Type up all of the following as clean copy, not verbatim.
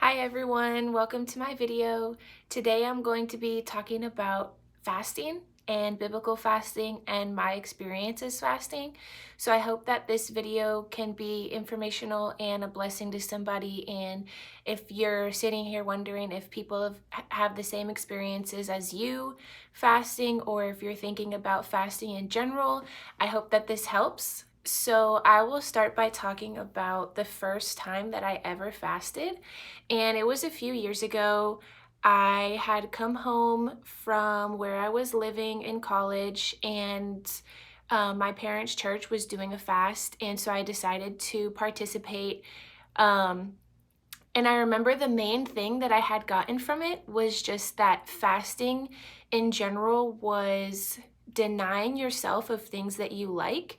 Hi everyone, welcome to my video. Today I'm going to be talking about fasting and biblical fasting and my experiences fasting. So I hope that this video can be informational and a blessing to somebody. And if you're sitting here wondering if people have the same experiences as you fasting, or if you're thinking about fasting in general, I hope that this helps. So I will start by talking about the first time that I ever fasted. And it was a few years ago. I had come home from where I was living in college, and my parents' church was doing a fast, and so I decided to participate. Um, and I remember the main thing that I had gotten from it was just that fasting in general was denying yourself of things that you like.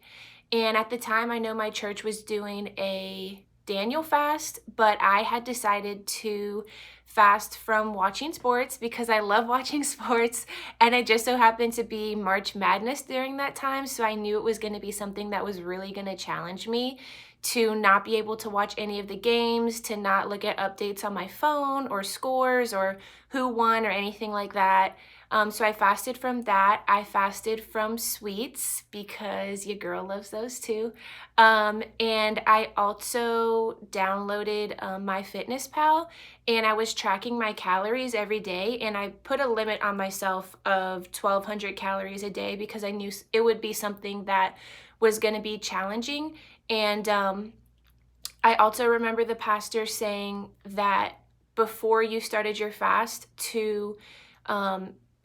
And at the time, I know my church was doing a Daniel fast, but I had decided to fast from watching sports because I love watching sports, and it just so happened to be March Madness during that time, so I knew it was going to be something that was really going to challenge me to not be able to watch any of the games, to not look at updates on my phone or scores or who won or anything like that. So I fasted from that. I fasted from sweets because your girl loves those too. And I also downloaded MyFitnessPal, and I was tracking my calories every day, and I put a limit on myself of 1,200 calories a day because I knew it would be something that was going to be challenging. And I also remember the pastor saying that before you started your fast to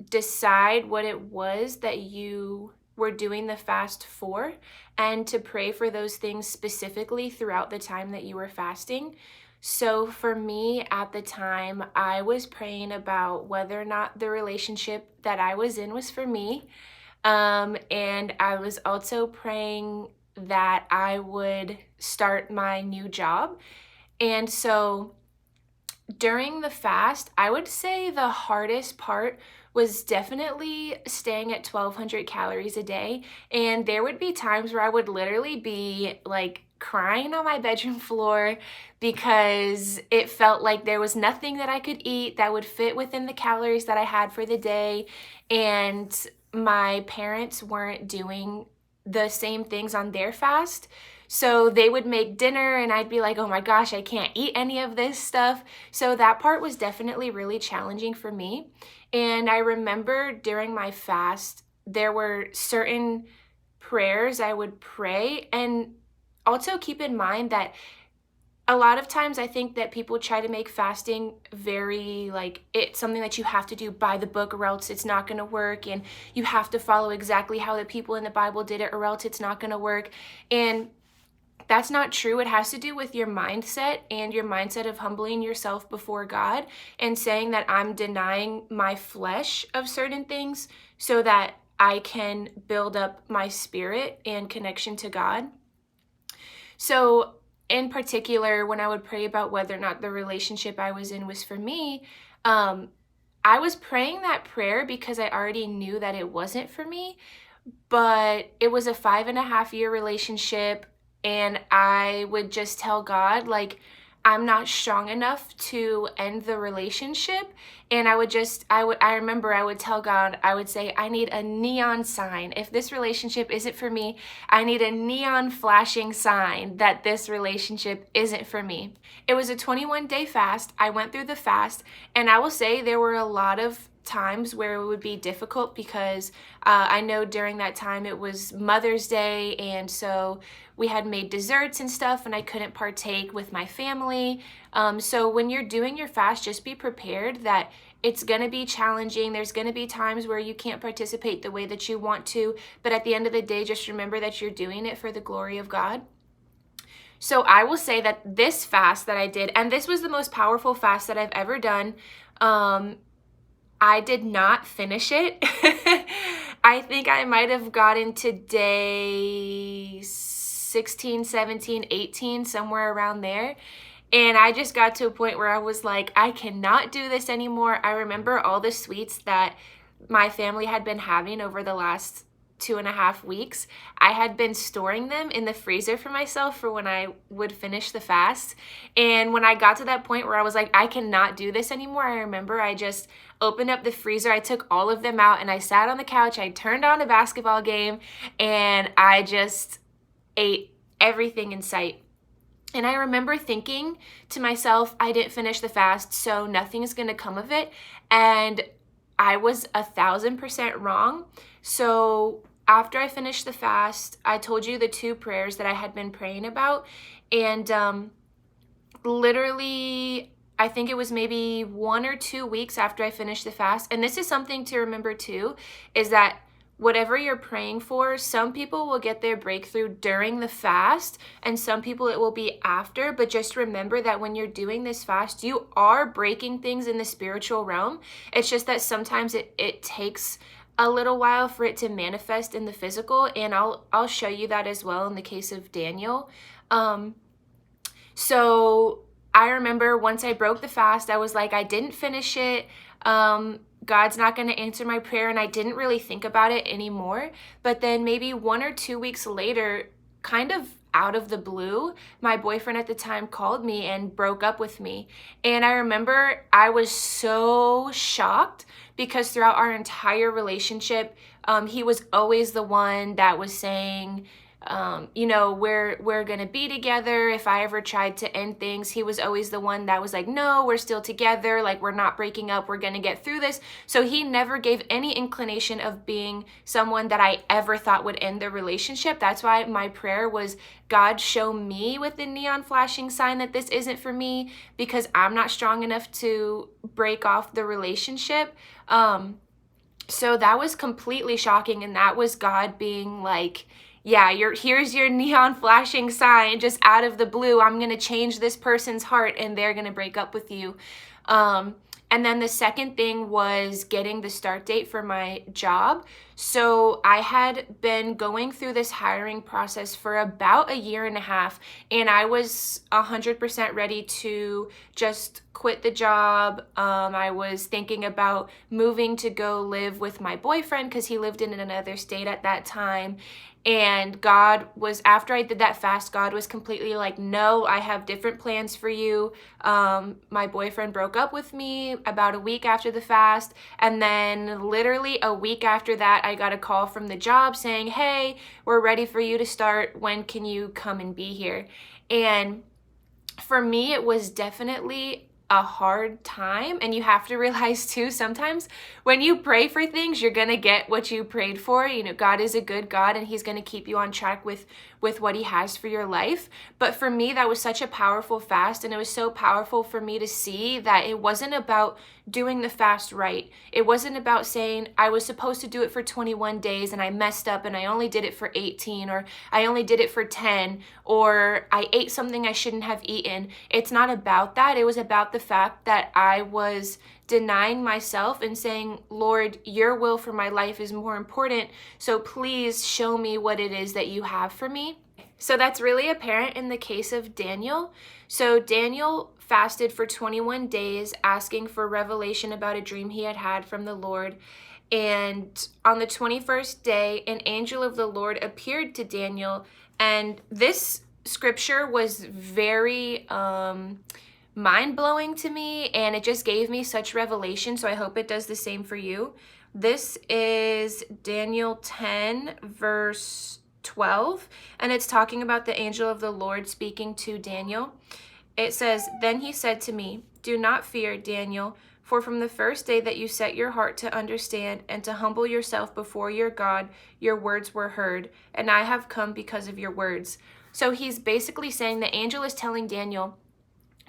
decide what it was that you were doing the fast for, and to pray for those things specifically throughout the time that you were fasting. So for me at the time, I was praying about whether or not the relationship that I was in was for me. And I was also praying that I would start my new job. And so during the fast, I would say the hardest part was definitely staying at 1,200 calories a day. And there would be times where I would literally be like crying on my bedroom floor because it felt like there was nothing that I could eat that would fit within the calories that I had for the day. And my parents weren't doing the same things on their fast. So they would make dinner and I'd be like, oh my gosh, I can't eat any of this stuff. So that part was definitely really challenging for me. And I remember during my fast, there were certain prayers I would pray. And also keep in mind that a lot of times I think that people try to make fasting very like it's something that you have to do by the book or else it's not going to work, and you have to follow exactly how the people in the Bible did it or else it's not going to work. And that's not true. It has to do with your mindset and your mindset of humbling yourself before God and saying that I'm denying my flesh of certain things so that I can build up my spirit and connection to God. So in particular, when I would pray about whether or not the relationship I was in was for me, I was praying that prayer because I already knew that it wasn't for me, but it was a 5.5 year relationship, and I would just tell God, like, I'm not strong enough to end the relationship. And I remember I would tell God, I would say, I need a neon sign. If this relationship isn't for me, I need a neon flashing sign that this relationship isn't for me. It was a 21-day fast. I went through the fast, and I will say there were a lot of times where it would be difficult because I know during that time it was Mother's Day, and so we had made desserts and stuff, and I couldn't partake with my family. So when you're doing your fast, just be prepared that it's going to be challenging. There's going to be times where you can't participate the way that you want to, but at the end of the day, just remember that you're doing it for the glory of God. So I will say that this fast that I did, and this was the most powerful fast that I've ever done, I did not finish it. I think I might have gotten to day 16, 17, 18, somewhere around there. And I just got to a point where I was like, I cannot do this anymore. I remember all the sweets that my family had been having over the last 2.5 weeks, I had been storing them in the freezer for myself for when I would finish the fast. And when I got to that point where I was like, I cannot do this anymore, I remember I just opened up the freezer, I took all of them out, and I sat on the couch, I turned on a basketball game, and I just ate everything in sight. And I remember thinking to myself, I didn't finish the fast, so nothing is going to come of it. And I was 1,000% wrong. So after I finished the fast, I told you the 2 prayers that I had been praying about. And literally, I think it was maybe 1 or 2 weeks after I finished the fast. And this is something to remember too, is that whatever you're praying for, some people will get their breakthrough during the fast and some people it will be after. But just remember that when you're doing this fast, you are breaking things in the spiritual realm. It's just that sometimes it takes a little while for it to manifest in the physical. And I'll show you that as well in the case of Daniel. So I remember once I broke the fast, I was like, I didn't finish it. God's not going to answer my prayer, and I didn't really think about it anymore. But then maybe 1 or 2 weeks later, kind of out of the blue, my boyfriend at the time called me and broke up with me. And I remember I was so shocked because throughout our entire relationship, he was always the one that was saying, we're gonna be together. If I ever tried to end things, he was always the one that was like, no, we're still together, like we're not breaking up, we're gonna get through this. So he never gave any inclination of being someone that I ever thought would end the relationship. That's why my prayer was, God, show me with the neon flashing sign that this isn't for me, because I'm not strong enough to break off the relationship. So that was completely shocking, and that was God being like, yeah, here's your neon flashing sign just out of the blue. I'm going to change this person's heart and they're going to break up with you. And then the second thing was getting the start date for my job. So I had been going through this hiring process for about 1.5 years, and I was 100% ready to just quit the job. I was thinking about moving to go live with my boyfriend because he lived in another state at that time. And God was, after I did that fast, God was completely like, no, I have different plans for you. My boyfriend broke up with me about a week after the fast. And then literally a week after that, I got a call from the job saying, hey, we're ready for you to start. When can you come and be here? And for me, it was definitely a hard time. And you have to realize too, sometimes when you pray for things, you're going to get what you prayed for. God is a good God, and he's going to keep you on track with what he has for your life. But for me, that was such a powerful fast, and it was so powerful for me to see that it wasn't about doing the fast right. It wasn't about saying I was supposed to do it for 21 days and I messed up and I only did it for 18, or I only did it for 10, or I ate something I shouldn't have eaten. It's not about that. It was about the fact that I was denying myself and saying, Lord, your will for my life is more important, so please show me what it is that you have for me. So that's really apparent in the case of Daniel. So Daniel fasted for 21 days, asking for revelation about a dream he had had from the Lord. And on the 21st day, an angel of the Lord appeared to Daniel. And this scripture was very mind-blowing to me, and it just gave me such revelation. So I hope it does the same for you. This is Daniel 10, verse 12, and it's talking about the angel of the Lord speaking to Daniel. It says, then he said to me, do not fear, Daniel, for from the first day that you set your heart to understand and to humble yourself before your God, your words were heard, and I have come because of your words. So he's basically saying, the angel is telling Daniel,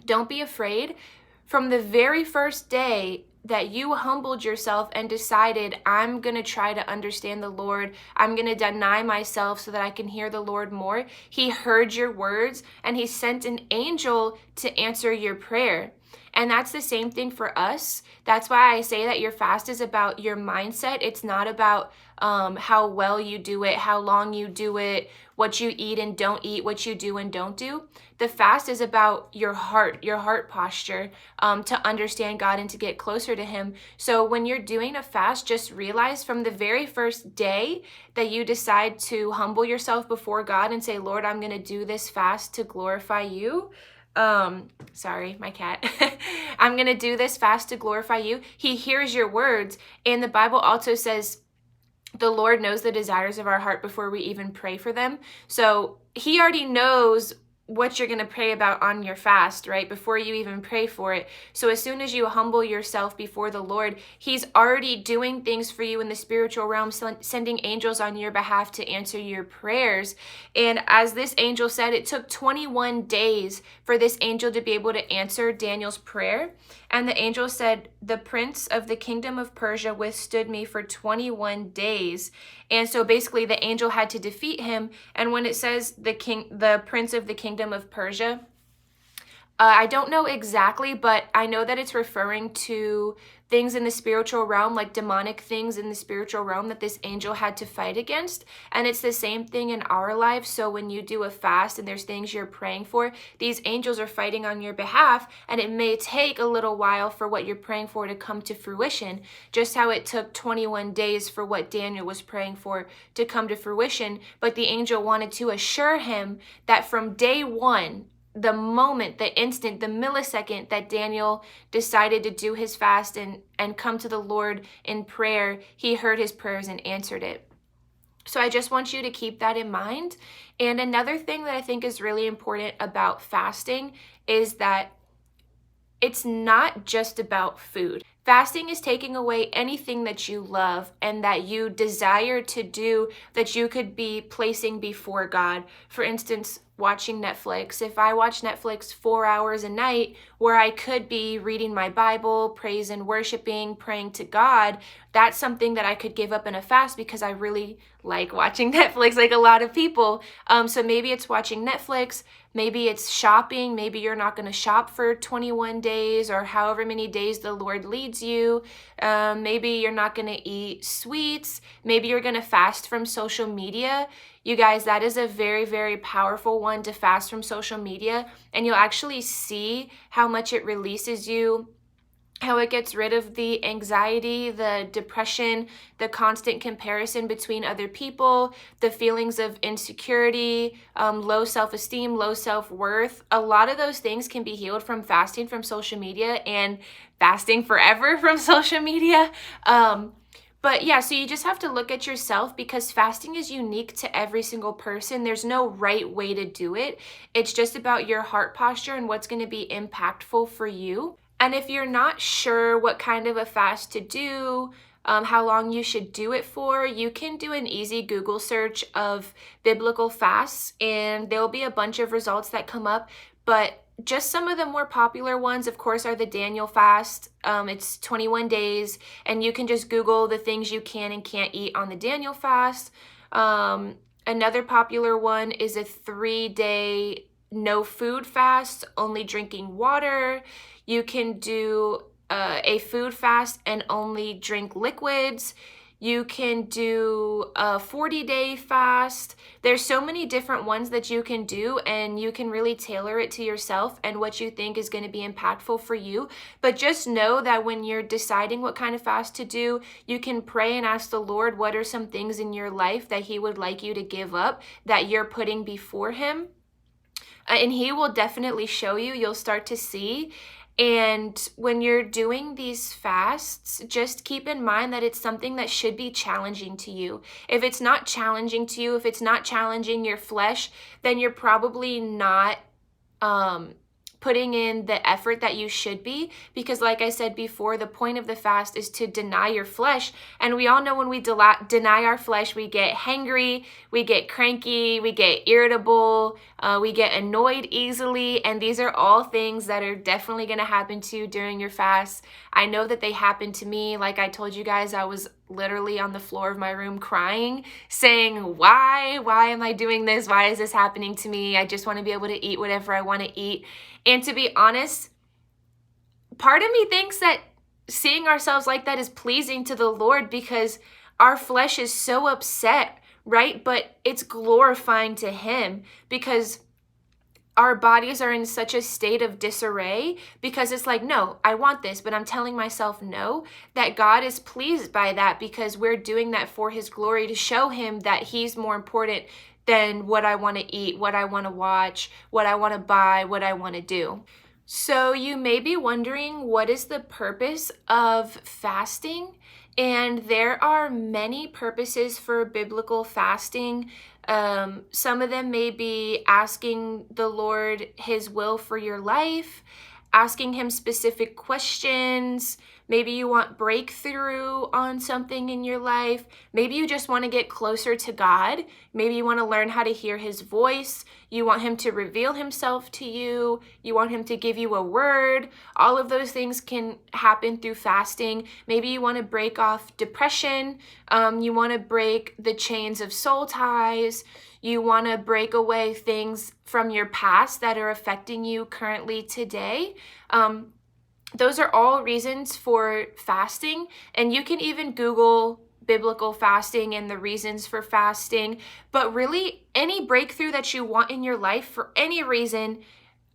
don't be afraid. From the very first day that you humbled yourself and decided, I'm going to try to understand the Lord, I'm going to deny myself so that I can hear the Lord more, he heard your words and he sent an angel to answer your prayer. And that's the same thing for us. That's why I say that your fast is about your mindset. It's not about how well you do it, how long you do it, what you eat and don't eat, what you do and don't do. The fast is about your heart posture, to understand God and to get closer to Him. So when you're doing a fast, just realize from the very first day that you decide to humble yourself before God and say, Lord, I'm going to do this fast to glorify you. Sorry, my cat. I'm going to do this fast to glorify you. He hears your words. And the Bible also says, the Lord knows the desires of our heart before we even pray for them. So He already knows what you're going to pray about on your fast, right? Before you even pray for it. So as soon as you humble yourself before the Lord, He's already doing things for you in the spiritual realm, sending angels on your behalf to answer your prayers. And as this angel said, it took 21 days for this angel to be able to answer Daniel's prayer. And the angel said, the prince of the kingdom of Persia withstood me for 21 days. And so basically the angel had to defeat him. And when it says the prince of the kingdom of Persia, I don't know exactly, but I know that it's referring to things in the spiritual realm, like demonic things in the spiritual realm that this angel had to fight against. And it's the same thing in our lives. So when you do a fast and there's things you're praying for, these angels are fighting on your behalf, and it may take a little while for what you're praying for to come to fruition, just how it took 21 days for what Daniel was praying for to come to fruition. But the angel wanted to assure him that from day one, the moment, the instant, the millisecond that Daniel decided to do his fast and come to the Lord in prayer, He heard his prayers and answered it. So I just want you to keep that in mind. And another thing that I think is really important about fasting is that it's not just about food. Fasting is taking away anything that you love and that you desire to do that you could be placing before God. For instance, watching Netflix. If I watch Netflix 4 hours a night where I could be reading my Bible, praise and worshiping, praying to God, that's something that I could give up in a fast because I really like watching Netflix, like a lot of people. So maybe it's watching Netflix, maybe it's shopping, maybe you're not going to shop for 21 days or however many days the Lord leads you. Maybe you're not going to eat sweets. Maybe you're going to fast from social media. You guys, that is a very, very powerful one, to fast from social media. And you'll actually see how much it releases you, how it gets rid of the anxiety, the depression, the constant comparison between other people, the feelings of insecurity, low self-esteem, low self-worth. A lot of those things can be healed from fasting from social media and fasting forever from social media. But yeah, so you just have to look at yourself, because fasting is unique to every single person. There's no right way to do it. It's just about your heart posture and what's going to be impactful for you. And if you're not sure what kind of a fast to do, how long you should do it for, you can do an easy Google search of biblical fasts, and there'll be a bunch of results that come up. But just some of the more popular ones, of course, are the Daniel fast. It's 21 days, and you can just Google the things you can and can't eat on the Daniel fast. Another popular one is a 3-day no food fast, only drinking water. You can do a food fast and only drink liquids. You can do a 40-day fast. There's so many different ones that you can do, and you can really tailor it to yourself and what you think is going to be impactful for you. But just know that when you're deciding what kind of fast to do, you can pray and ask the Lord what are some things in your life that He would like you to give up that you're putting before Him. And He will definitely show you. You'll start to see. And when you're doing these fasts, just keep in mind that it's something that should be challenging to you. If it's not challenging to you, if it's not challenging your flesh, then you're probably not putting in the effort that you should be, because like I said before, the point of the fast is to deny your flesh. And we all know when we deny our flesh, we get hangry, we get cranky, we get irritable, we get annoyed easily. And these are all things that are definitely going to happen to you during your fast. I know that they happened to me. Like I told you guys, I was literally on the floor of my room crying, saying, why am I doing this? Why is this happening to me? I just want to be able to eat whatever I want to eat. And to be honest, part of me thinks that seeing ourselves like that is pleasing to the Lord because our flesh is so upset, right? But it's glorifying to Him because our bodies are in such a state of disarray because it's like, no, I want this, but I'm telling myself no, that God is pleased by that because we're doing that for His glory to show Him that He's more important than what I want to eat, what I want to watch, what I want to buy, what I want to do. So you may be wondering, what is the purpose of fasting? And there are many purposes for biblical fasting. Some of them may be asking the Lord His will for your life, asking Him specific questions. Maybe you want breakthrough on something in your life. Maybe you just want to get closer to God. Maybe you want to learn how to hear His voice. You want Him to reveal Himself to you. You want Him to give you a word. All of those things can happen through fasting. Maybe you want to break off depression. You want to break the chains of soul ties. You want to break away things from your past that are affecting you currently today. Those are all reasons for fasting, and you can even Google biblical fasting and the reasons for fasting, but really any breakthrough that you want in your life for any reason,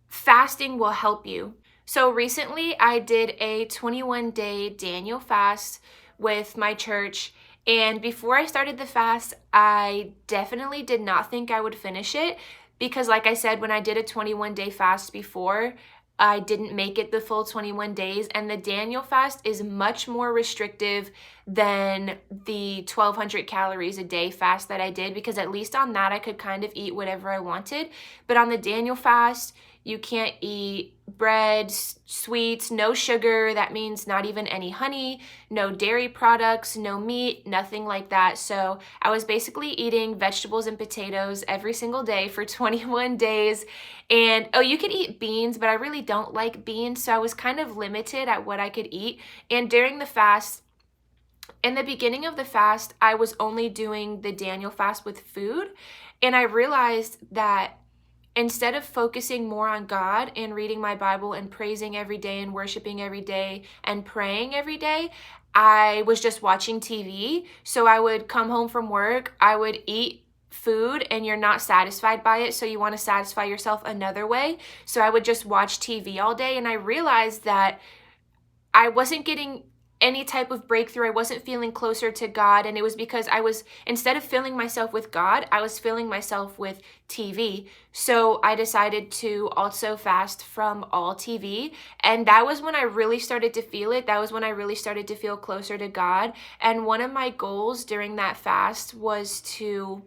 fasting will help you. So recently I did a 21-day Daniel fast with my church, and before I started the fast, I definitely did not think I would finish it because, like I said, when I did a 21-day fast before, I didn't make it the full 21 days, and the Daniel fast is much more restrictive than the 1,200 calories a day fast that I did, because at least on that I could kind of eat whatever I wanted. But on the Daniel fast, you can't eat bread, sweets, no sugar. That means not even any honey, no dairy products, no meat, nothing like that. So I was basically eating vegetables and potatoes every single day for 21 days. And you could eat beans, but I really don't like beans. So I was kind of limited at what I could eat. And during the fast, in the beginning of the fast, I was only doing the Daniel fast with food. And I realized that instead of focusing more on God and reading my Bible and praising every day and worshiping every day and praying every day, I was just watching TV. So I would come home from work, I would eat food, and you're not satisfied by it, so you want to satisfy yourself another way. So I would just watch TV all day, and I realized that I wasn't getting any type of breakthrough. I wasn't feeling closer to God, and it was because I was, instead of filling myself with God, I was filling myself with TV. So I decided to also fast from all TV, and that was when I really started to feel it. That was when I really started to feel closer to God. And one of my goals during that fast was to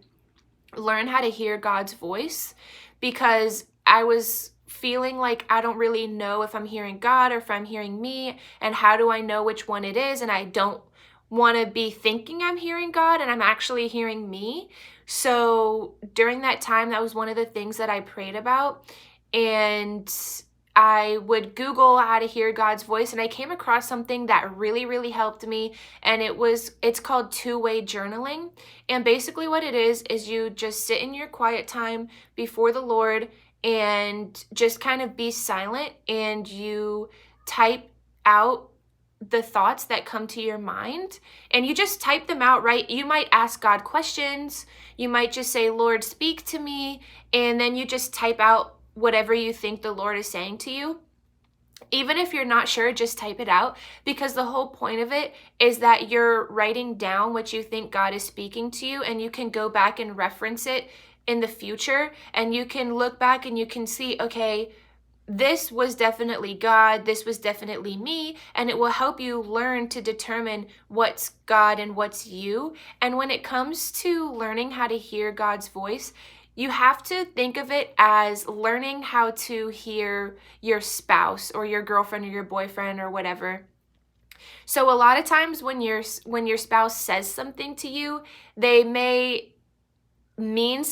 learn how to hear God's voice, because I was feeling like I don't really know if I'm hearing God or if I'm hearing me, and how do I know which one it is? And I don't want to be thinking I'm hearing God and I'm actually hearing me. So during that time, that was one of the things that I prayed about, and I would Google how to hear God's voice, and I came across something that really, really helped me, and it's called two-way journaling. And basically what it is you just sit in your quiet time before the Lord and just kind of be silent, and you type out the thoughts that come to your mind, and you just type them out, right? You might ask God questions. You might just say, Lord, speak to me. And then you just type out whatever you think the Lord is saying to you. Even if you're not sure, just type it out, because the whole point of it is that you're writing down what you think God is speaking to you, and you can go back and reference it in the future, and you can look back and you can see, okay, this was definitely God, this was definitely me, and it will help you learn to determine what's God and what's you. And when it comes to learning how to hear God's voice, you have to think of it as learning how to hear your spouse or your girlfriend or your boyfriend or whatever. So a lot of times when your spouse says something to you, they may mean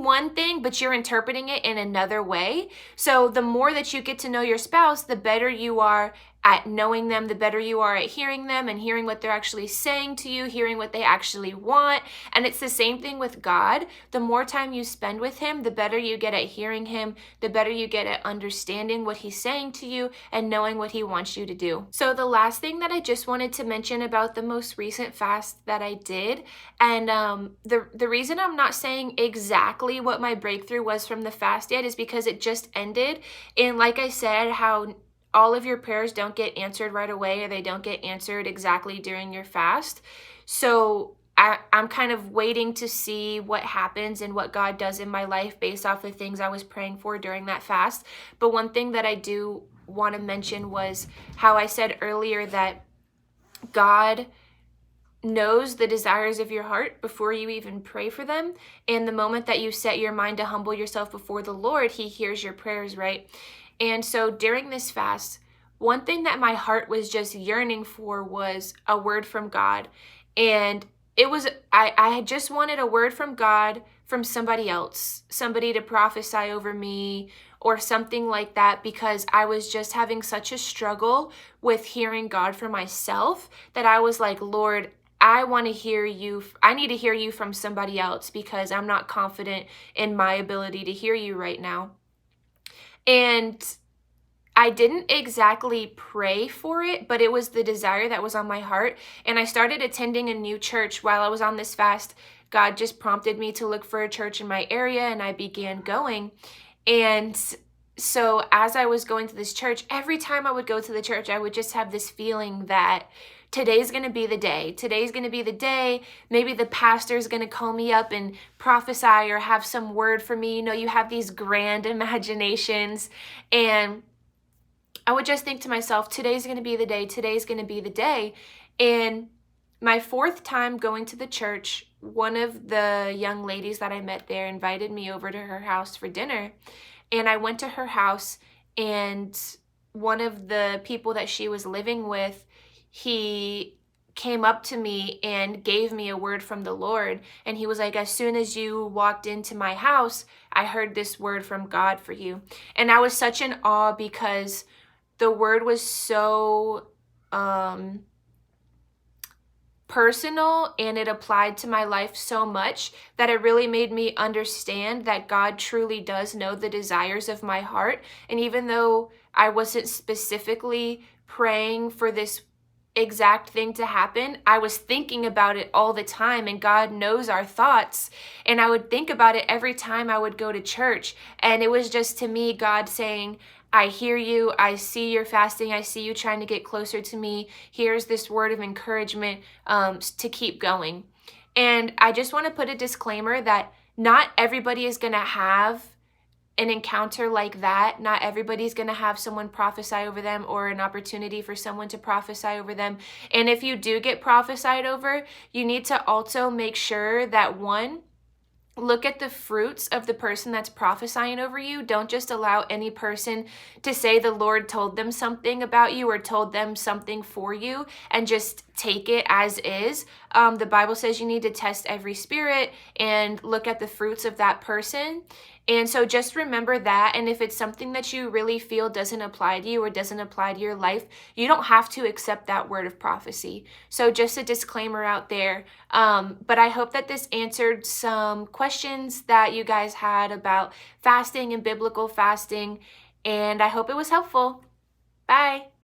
one thing, but you're interpreting it in another way. So the more that you get to know your spouse, the better you are at knowing them, the better you are at hearing them and hearing what they're actually saying to you, hearing what they actually want. And it's the same thing with God. The more time you spend with him, the better you get at hearing him, the better you get at understanding what he's saying to you and knowing what he wants you to do. So the last thing that I just wanted to mention about the most recent fast that I did, and the reason I'm not saying exactly what my breakthrough was from the fast yet is because it just ended. And like I said, how all of your prayers don't get answered right away, or they don't get answered exactly during your fast. So I'm kind of waiting to see what happens and what God does in my life based off the things I was praying for during that fast. But one thing that I do want to mention was how I said earlier that God knows the desires of your heart before you even pray for them. And the moment that you set your mind to humble yourself before the Lord, he hears your prayers, right? And so during this fast, one thing that my heart was just yearning for was a word from God. And it was, I had just wanted a word from God from somebody else, somebody to prophesy over me or something like that, because I was just having such a struggle with hearing God for myself that I was like, Lord, I want to hear you. I need to hear you from somebody else because I'm not confident in my ability to hear you right now. And I didn't exactly pray for it, but it was the desire that was on my heart. And I started attending a new church while I was on this fast. God just prompted me to look for a church in my area, and I began going. And so as I was going to this church, every time I would go to the church, I would just have this feeling that today's going to be the day. Today's going to be the day. Maybe the pastor's going to call me up and prophesy or have some word for me. You know, you have these grand imaginations. And I would just think to myself, today's going to be the day. Today's going to be the day. And my fourth time going to the church, one of the young ladies that I met there invited me over to her house for dinner. And I went to her house, and one of the people that she was living with, he came up to me and gave me a word from the Lord. And he was like, as soon as you walked into my house, I heard this word from God for you. And I was such in awe because the word was so personal, and it applied to my life so much that it really made me understand that God truly does know the desires of my heart. And even though I wasn't specifically praying for this exact thing to happen, I was thinking about it all the time, and God knows our thoughts. And I would think about it every time I would go to church. And it was just, to me, God saying, I hear you. I see you're fasting. I see you trying to get closer to me. Here's this word of encouragement to keep going. And I just want to put a disclaimer that not everybody is going to have an encounter like that. Not everybody's going to have someone prophesy over them or an opportunity for someone to prophesy over them. And if you do get prophesied over, you need to also make sure that, one, look at the fruits of the person that's prophesying over you. Don't just allow any person to say the Lord told them something about you or told them something for you and just take it as is. The Bible says you need to test every spirit and look at the fruits of that person. And so just remember that. And if it's something that you really feel doesn't apply to you or doesn't apply to your life, you don't have to accept that word of prophecy. So just a disclaimer out there. But I hope that this answered some questions that you guys had about fasting and biblical fasting. And I hope it was helpful. Bye.